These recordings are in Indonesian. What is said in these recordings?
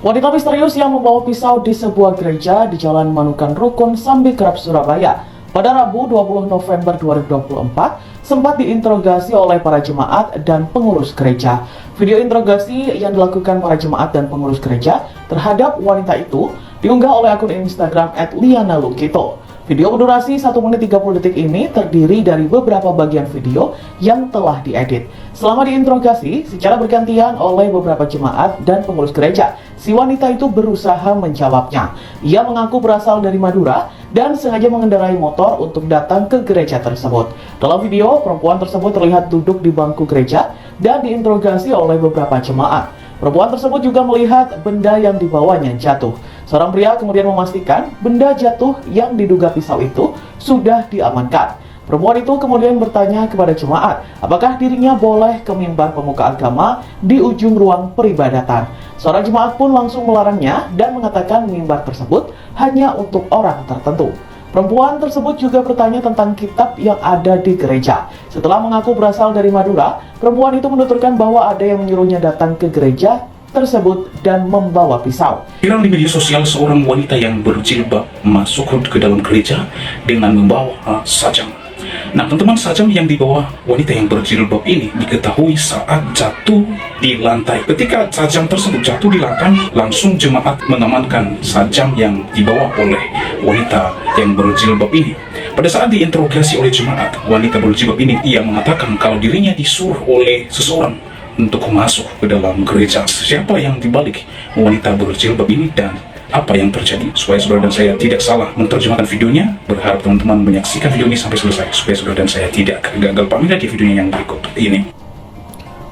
Wanita misterius yang membawa pisau di sebuah gereja di Jalan Manukan Rukun, Sambikerap, Surabaya pada Rabu 20 November 2024 sempat diinterogasi oleh para jemaat dan pengurus gereja. Video interogasi yang dilakukan para jemaat dan pengurus gereja terhadap wanita itu diunggah oleh akun Instagram @lianalukito. Video berdurasi 1 menit 30 detik ini terdiri dari beberapa bagian video yang telah diedit. Selama diinterogasi secara bergantian oleh beberapa jemaat dan pengurus gereja, si wanita itu berusaha menjawabnya. Ia mengaku berasal dari Madura dan sengaja mengendarai motor untuk datang ke gereja tersebut. Dalam video, perempuan tersebut terlihat duduk di bangku gereja dan diinterogasi oleh beberapa jemaat. Perempuan tersebut juga melihat benda yang dibawanya jatuh. Seorang pria kemudian memastikan benda jatuh yang diduga pisau itu sudah diamankan. Perempuan itu kemudian bertanya kepada jemaat, apakah dirinya boleh ke mimbar pemuka agama di ujung ruang peribadatan. Seorang jemaat pun langsung melarangnya dan mengatakan mimbar tersebut hanya untuk orang tertentu. Perempuan tersebut juga bertanya tentang kitab yang ada di gereja. Setelah mengaku berasal dari Madura, perempuan itu menuturkan bahwa ada yang menyuruhnya datang ke gereja tersebut dan membawa pisau. Viral di media sosial, seorang wanita yang berjilbab masuk ke dalam gereja dengan membawa sajam. Nah, teman-teman, sajam yang dibawa wanita yang berjilbab ini diketahui saat jatuh di lantai. Ketika sajam tersebut jatuh di lantai, langsung jemaat mengamankan sajam yang dibawa oleh wanita yang berjilbab ini. Pada saat diinterogasi oleh jemaat, wanita berjilbab ini ia mengatakan kalau dirinya disuruh oleh seseorang untuk masuk ke dalam gereja. Siapa yang dibalik wanita berjilbab ini dan apa yang terjadi? Supaya saudara dan saya tidak salah menerjemahkan videonya, berharap teman-teman menyaksikan video ini sampai selesai supaya saudara dan saya tidak gagal paham di videonya yang berikut ini.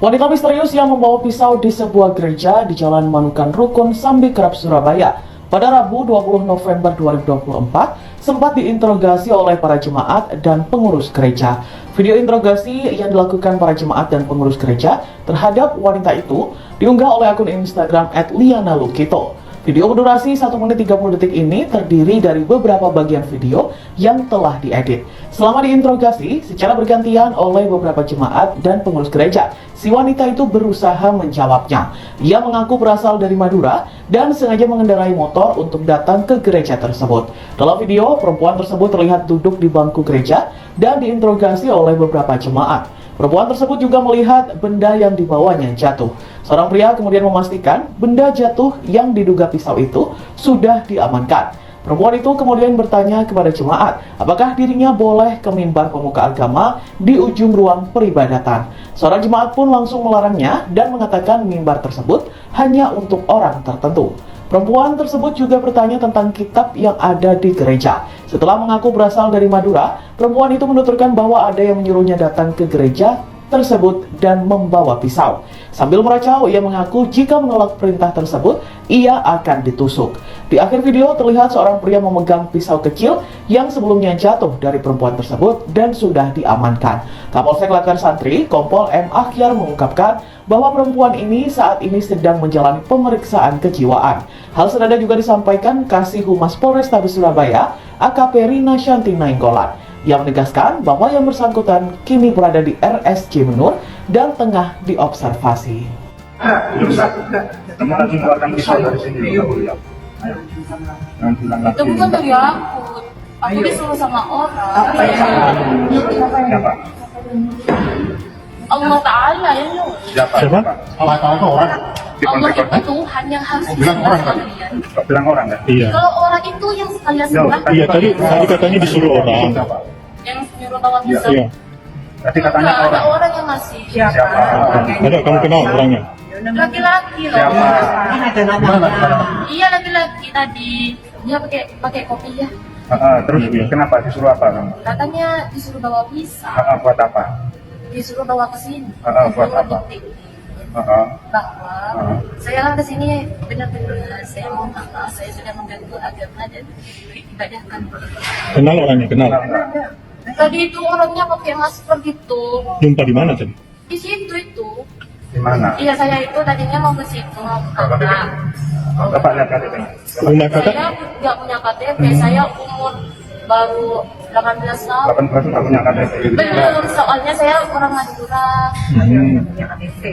Wanita misterius yang membawa pisau di sebuah gereja di Jalan Manukan Rukun, Sambikerap, Surabaya pada Rabu 20 November 2024 sempat diinterogasi oleh para jemaat dan pengurus gereja. Video interogasi yang dilakukan para jemaat dan pengurus gereja terhadap wanita itu diunggah oleh akun Instagram @lianalukito. Video berdurasi 1 menit 30 detik ini terdiri dari beberapa bagian video yang telah diedit. Selama diinterogasi secara bergantian oleh beberapa jemaat dan pengurus gereja, si wanita itu berusaha menjawabnya. Ia mengaku berasal dari Madura dan sengaja mengendarai motor untuk datang ke gereja tersebut. Dalam video, perempuan tersebut terlihat duduk di bangku gereja dan diinterogasi oleh beberapa jemaat. Perempuan tersebut juga melihat benda yang dibawanya jatuh. Seorang pria kemudian memastikan benda jatuh yang diduga pisau itu sudah diamankan. Perempuan itu kemudian bertanya kepada jemaat, apakah dirinya boleh ke mimbar pemuka agama di ujung ruang peribadatan. Seorang jemaat pun langsung melarangnya dan mengatakan mimbar tersebut hanya untuk orang tertentu. Perempuan tersebut juga bertanya tentang kitab yang ada di gereja. Setelah mengaku berasal dari Madura, perempuan itu menuturkan bahwa ada yang menyuruhnya datang ke gereja tersebut dan membawa pisau. Sambil meracau, ia mengaku jika menolak perintah tersebut, ia akan ditusuk. Di akhir video terlihat seorang pria memegang pisau kecil yang sebelumnya jatuh dari perempuan tersebut dan sudah diamankan. Kapolsek Lakan Santri, Kompol M. Akhyar mengungkapkan bahwa perempuan ini saat ini sedang menjalani pemeriksaan kejiwaan. Hal senada juga disampaikan Kasih Humas Polrestabes Surabaya, AKP Rina Shanti Nainggolan, yang menegaskan bahwa yang bersangkutan kini berada di RSJ Menur dan tengah diobservasi. Itu bukan dari aku disuruh sama orang. Allah Ta'ala ya. Siapa? Allah Ta'ala itu orang. Allah itu Tuhan yang harus bilang orang kan? Bilang orang kan? Iya. Kalau orang itu yang sekalian sebelah. Iya, tadi katanya disuruh orang. Yang nyuruh bawa pisau. Iya. Tadi katanya Enggak, ada orang. orang yang ngasih. Siapa? Ada, kamu kenal orangnya? Laki-laki loh. Siapa? Iya, laki-laki tadi. Dia pakai kopi ya. Terus kenapa disuruh apa kamu? Katanya disuruh bawa pisau. Buat apa? Disuruh bawa ke sini. Buat apa? Bahwa saya kan kesini benar-benar saya mau maaf, saya sudah mengganggu agama dan ibadahkan. Kenal orangnya, kenal. Tadi itu orangnya pakai masker gitu. Jumpa di mana tadi? Di situ itu. Di mana? Iya, saya itu tadinya mau ke situ mau ke kakak. Bapak lihat KTP. Punya kakak? Saya nggak punya KTP, saya umur baru 18 tahun. 18 tahun punya KTP. Belum, soalnya saya orang Madura.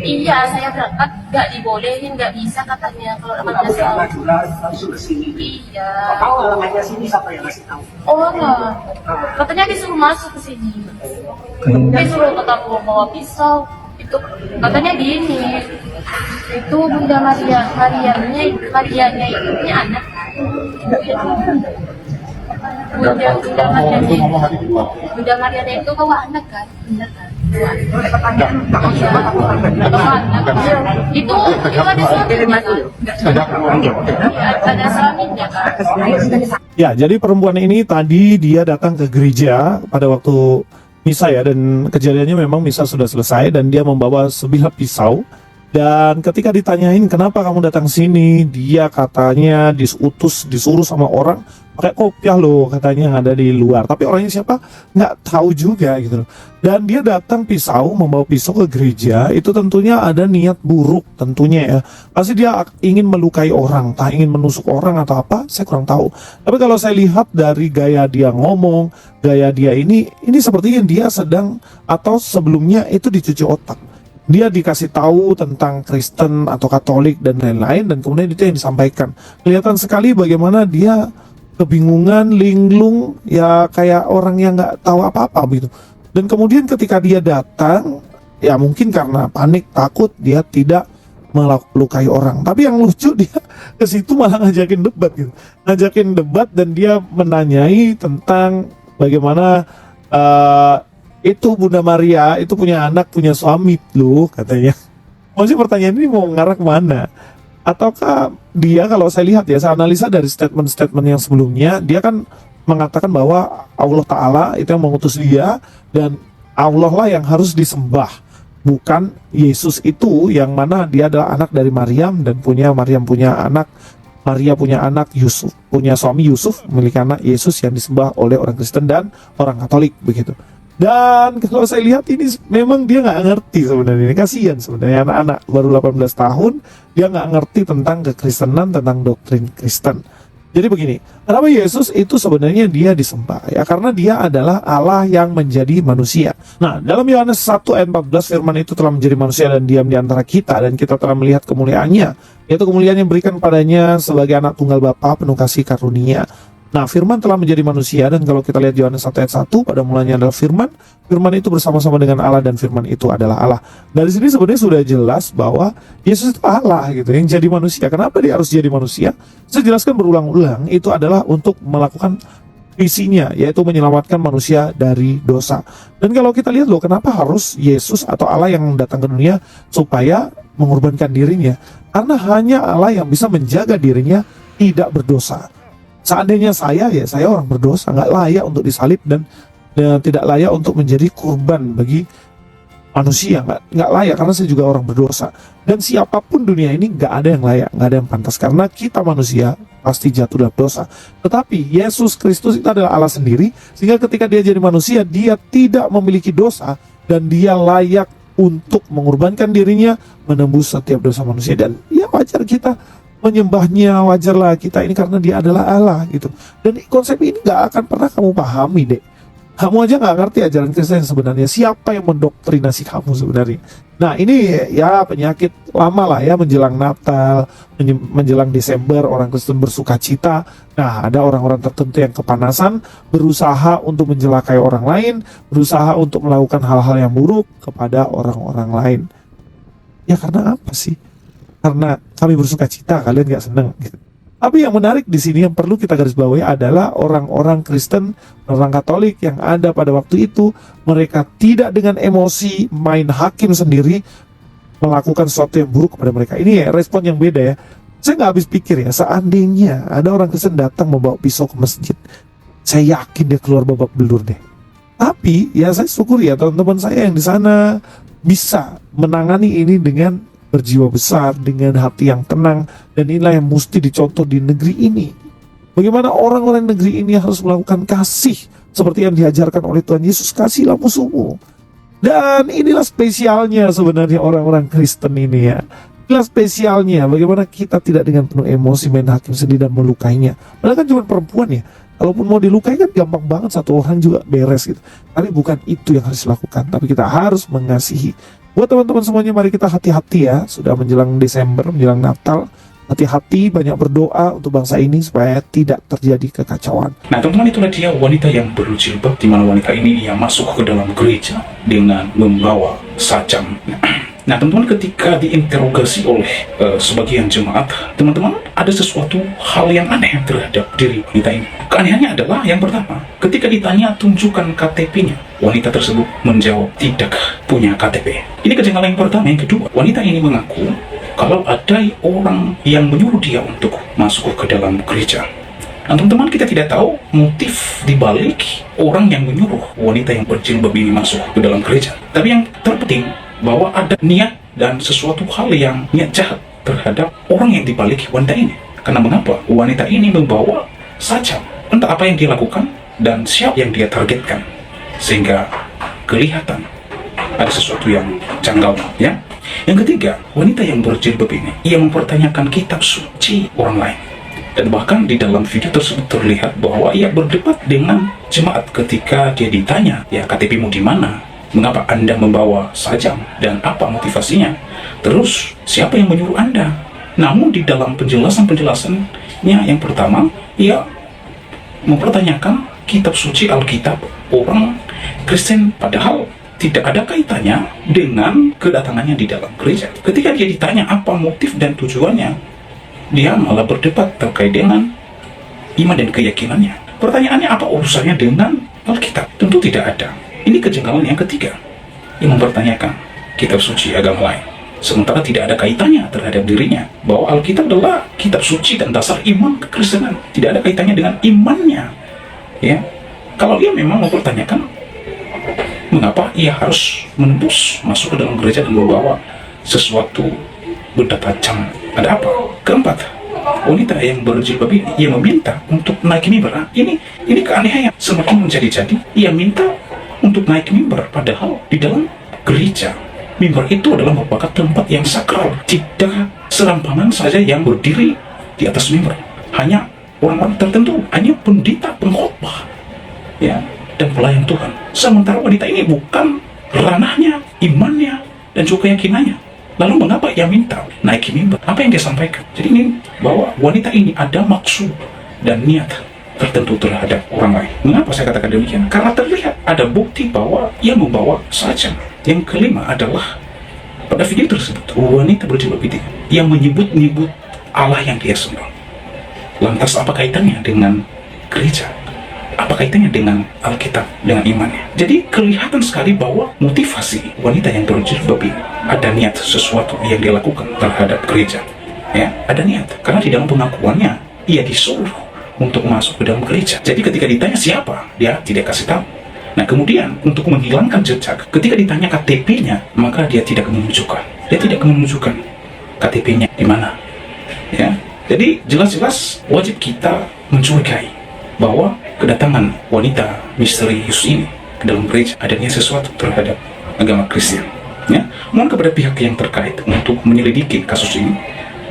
Iya, saya berangkat nggak dibolehin, nggak bisa katanya kalau 18 tahun. Langsung ke sini. Iya. Tahu alamatnya sini, siapa yang ngasih tahu? Oh enggak. Katanya disuruh masuk ke sini. Disuruh tetap bawa pisau. Itu katanya gini. Itu Bunda Marianya itu punya anak. Bunda Marianya itu bawa anak kan? Benar kan? Itu ada suaminya kan? Ada suaminya kan? Ya, jadi perempuan ini tadi dia datang ke gereja pada waktu misa ya, dan kejadiannya memang misa sudah selesai dan dia membawa sebilah pisau. Dan ketika ditanyain kenapa kamu datang sini, dia katanya disuruh sama orang pakai kopiah loh, katanya yang ada di luar. Tapi orangnya siapa nggak tahu juga gitu loh. Dan dia datang membawa pisau ke gereja, itu tentunya ada niat buruk tentunya ya. Pasti dia ingin melukai orang, entah ingin menusuk orang atau apa, saya kurang tahu. Tapi kalau saya lihat dari gaya dia ngomong, gaya dia ini sepertinya dia sedang atau sebelumnya itu dicuci otak. Dia dikasih tahu tentang Kristen atau Katolik dan lain-lain, dan kemudian itu yang disampaikan. Kelihatan sekali bagaimana dia kebingungan, linglung, ya kayak orang yang nggak tahu apa-apa gitu. Dan kemudian ketika dia datang, ya mungkin karena panik, takut, dia tidak melukai orang. Tapi yang lucu, dia ke situ malah ngajakin debat gitu. Ngajakin debat dan dia menanyai tentang bagaimana itu Bunda Maria itu punya anak, punya suami loh katanya. Maksudnya pertanyaan ini mau ngarah kemana? Ataukah dia, kalau saya lihat ya, saya analisa dari statement-statement yang sebelumnya, dia kan mengatakan bahwa Allah Ta'ala itu yang mengutus dia, dan Allah lah yang harus disembah, bukan Yesus itu yang mana dia adalah anak dari Maryam, dan Maryam punya anak, Maria punya anak Yusuf, punya suami Yusuf, memiliki anak Yesus yang disembah oleh orang Kristen dan orang Katolik begitu. Dan kalau saya lihat ini memang dia nggak ngerti sebenarnya, ini kasihan sebenarnya anak-anak baru 18 tahun, dia nggak ngerti tentang kekristenan, tentang doktrin Kristen. Jadi begini, kenapa Yesus itu sebenarnya dia disembah? Ya karena dia adalah Allah yang menjadi manusia. Nah, dalam Yohanes 1 ayat 14, firman itu telah menjadi manusia dan diam di antara kita, dan kita telah melihat kemuliaannya, yaitu kemuliaan yang berikan padanya sebagai anak tunggal Bapa penuh kasih karunia. Nah, firman telah menjadi manusia, dan kalau kita lihat Yohanes 1 ayat 1, pada mulanya adalah firman itu bersama-sama dengan Allah, dan firman itu adalah Allah. Dari sini sebenarnya sudah jelas bahwa Yesus itu Allah gitu, yang jadi manusia. Kenapa dia harus jadi manusia? Saya jelaskan berulang-ulang, itu adalah untuk melakukan visinya, yaitu menyelamatkan manusia dari dosa. Dan kalau kita lihat loh, kenapa harus Yesus atau Allah yang datang ke dunia supaya mengorbankan dirinya? Karena hanya Allah yang bisa menjaga dirinya tidak berdosa. Seandainya saya orang berdosa, nggak layak untuk disalib dan tidak layak untuk menjadi kurban bagi manusia, nggak layak karena saya juga orang berdosa. Dan siapapun dunia ini nggak ada yang layak, nggak ada yang pantas karena kita manusia pasti jatuh dalam dosa. Tetapi Yesus Kristus itu adalah Allah sendiri, sehingga ketika dia jadi manusia, dia tidak memiliki dosa dan dia layak untuk mengorbankan dirinya menembus setiap dosa manusia. Dan ya wajar kita menyembahnya, wajarlah kita ini karena dia adalah Allah gitu. Dan konsep ini nggak akan pernah kamu pahami deh. Kamu aja nggak ngerti ajaran Kristen sebenarnya. Siapa yang mendoktrinasi kamu sebenarnya? Nah ini ya penyakit lama lah ya, menjelang Natal, menjelang Desember, orang Kristen bersuka cita. Nah ada orang-orang tertentu yang kepanasan, berusaha untuk menjelakai orang lain, berusaha untuk melakukan hal-hal yang buruk kepada orang-orang lain. Ya karena apa sih? Karena kami bersuka cita, kalian gak seneng gitu. Tapi yang menarik di sini yang perlu kita garis bawahi adalah orang-orang Kristen, orang Katolik yang ada pada waktu itu, mereka tidak dengan emosi main hakim sendiri melakukan sesuatu yang buruk kepada mereka. Ini ya respon yang beda ya. Saya nggak habis pikir ya, seandainya ada orang Kristen datang membawa pisau ke masjid, saya yakin dia keluar babak belur deh. Tapi ya saya syukuri ya teman-teman saya yang di sana bisa menangani ini dengan berjiwa besar, dengan hati yang tenang, dan inilah yang mesti dicontoh di negeri ini. Bagaimana orang-orang negeri ini harus melakukan kasih seperti yang diajarkan oleh Tuhan Yesus, kasihlah musuhmu. Dan inilah spesialnya sebenarnya orang-orang Kristen ini ya. Inilah spesialnya, bagaimana kita tidak dengan penuh emosi main hakim sendiri dan melukainya. Padahal kan cuma perempuan ya. Kalaupun mau dilukai kan gampang banget, satu orang juga beres gitu. Tapi bukan itu yang harus dilakukan, tapi kita harus mengasihi. Buat teman-teman semuanya, mari kita hati-hati ya. Sudah menjelang Desember, menjelang Natal. Hati-hati, banyak berdoa untuk bangsa ini supaya tidak terjadi kekacauan. Nah teman-teman, itulah dia wanita yang berjilbab, di mana wanita ini ia masuk ke dalam gereja dengan membawa sajam. Nah teman-teman, ketika diinterogasi oleh sebagian jemaat, teman-teman, ada sesuatu hal yang aneh terhadap diri wanita ini. Keanehannya adalah yang pertama, ketika ditanya tunjukkan KTP-nya, wanita tersebut menjawab tidak punya KTP. Ini kejanggalan yang pertama. Yang kedua, wanita ini mengaku kalau ada orang yang menyuruh dia untuk masuk ke dalam gereja. Nah teman-teman, kita tidak tahu motif dibalik orang yang menyuruh wanita yang berjilbab ini masuk ke dalam gereja. Tapi yang terpenting, bahwa ada niat dan sesuatu hal yang niat jahat terhadap orang yang dibalik wanita ini. Karena mengapa? Wanita ini membawa sajam. Entah apa yang dia lakukan dan siapa yang dia targetkan, sehingga kelihatan ada sesuatu yang janggal, ya. Yang ketiga, wanita yang berjilbab ini, ia mempertanyakan kitab suci orang lain. Dan bahkan di dalam video tersebut terlihat bahwa ia berdebat dengan jemaat ketika dia ditanya, ya KTP-mu di mana? Mengapa Anda membawa sajam dan apa motivasinya? Terus siapa yang menyuruh Anda? Namun di dalam penjelasannya yang pertama, ia mempertanyakan kitab suci Alkitab orang Kristen, padahal tidak ada kaitannya dengan kedatangannya di dalam gereja. Ketika dia ditanya apa motif dan tujuannya, dia malah berdebat terkait dengan iman dan keyakinannya. Pertanyaannya, apa urusannya dengan Alkitab? Tentu tidak ada. Ini kejanggalan yang ketiga, yang mempertanyakan kitab suci agama lain, sementara tidak ada kaitannya terhadap dirinya, bahwa Alkitab adalah kitab suci dan dasar iman kekristenan, tidak ada kaitannya dengan imannya. Ya, kalau ia memang mempertanyakan mengapa ia harus menembus masuk ke dalam gereja dan membawa sesuatu benda tajam, ada apa? Keempat, wanita yang berjilbab ini, ia meminta untuk naik mimbar. Ini keanehan yang semakin menjadi-jadi. Ia minta untuk naik mimbar, padahal di dalam gereja mimbar itu adalah merupakan tempat yang sakral. Tidak serampangan saja yang berdiri di atas mimbar, hanya orang-orang tertentu, hanya pendeta, pengkhotbah, ya, dan pelayan Tuhan. Sementara wanita ini bukan ranahnya, imannya dan juga keyakinannya. Lalu mengapa ia minta naik mimbar? Apa yang dia sampaikan? Jadi ini bahwa wanita ini ada maksud dan niat tertentu terhadap orang lain. Mengapa saya katakan demikian? Karena terlihat ada bukti bahwa ia membawa sajam. Yang kelima adalah pada video tersebut, wanita berjilbab itu yang menyebut-nyebut Allah yang dia sembah. Lantas apa kaitannya dengan gereja? Apa kaitannya dengan Alkitab, dengan imannya? Jadi kelihatan sekali bahwa motivasi wanita yang berjilbab ini ada niat sesuatu yang dia lakukan terhadap gereja. Ya, ada niat. Karena di dalam pengakuannya ia disuruh untuk masuk ke dalam gereja. Jadi ketika ditanya siapa, dia tidak kasih tahu. Nah kemudian untuk menghilangkan jejak, ketika ditanya KTP-nya, maka dia tidak menunjukkan. Dia tidak menunjukkan KTP-nya di mana. Ya, jadi jelas-jelas wajib kita mencurigai bahwa kedatangan wanita misterius ini ke dalam gereja adanya sesuatu terhadap agama Kristen. Ya, mohon kepada pihak yang terkait untuk menyelidiki kasus ini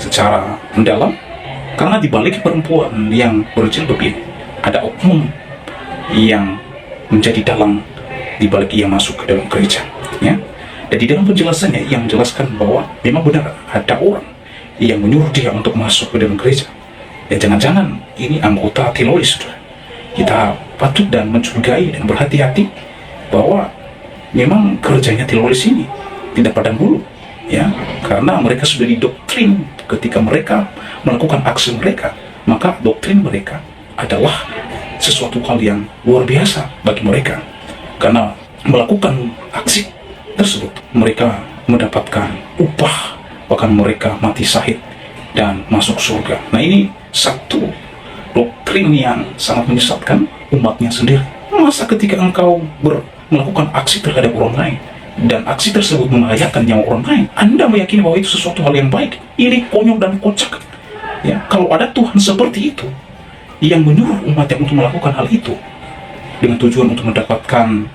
secara mendalam. Karena di balik perempuan yang berjilbab ini ada oknum yang menjadi dalang di balik ia masuk ke dalam gereja, ya. Dan di dalam penjelasannya ia menjelaskan bahwa memang benar ada orang yang menyuruh dia untuk masuk ke dalam gereja. Ya jangan-jangan ini anggota teroris. Kita patut dan mencurigai dan berhati-hati bahwa memang kerjanya teroris ini tidak padang bulu, ya, karena mereka sudah didoktrin ketika mereka melakukan aksi mereka, maka doktrin mereka adalah sesuatu hal yang luar biasa bagi mereka. Karena melakukan aksi tersebut, mereka mendapatkan upah, bahkan mereka mati syahid dan masuk surga. Nah ini satu doktrin yang sangat menyesatkan umatnya sendiri. Masa ketika engkau melakukan aksi terhadap orang lain, dan aksi tersebut membahayakan nyawa orang lain, Anda meyakini bahwa itu sesuatu hal yang baik? Ini konyol dan kocak. Ya, kalau ada Tuhan seperti itu yang menyuruh umatnya untuk melakukan hal itu dengan tujuan untuk mendapatkan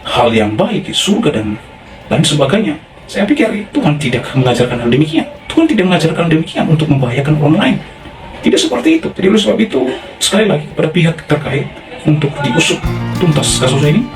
hal yang baik, surga dan lain sebagainya, Saya pikir Tuhan tidak mengajarkan hal demikian. Tuhan tidak mengajarkan demikian untuk membahayakan orang lain. Tidak seperti itu. Jadi oleh sebab itu, sekali lagi pada pihak terkait untuk diusut tuntas kasus ini,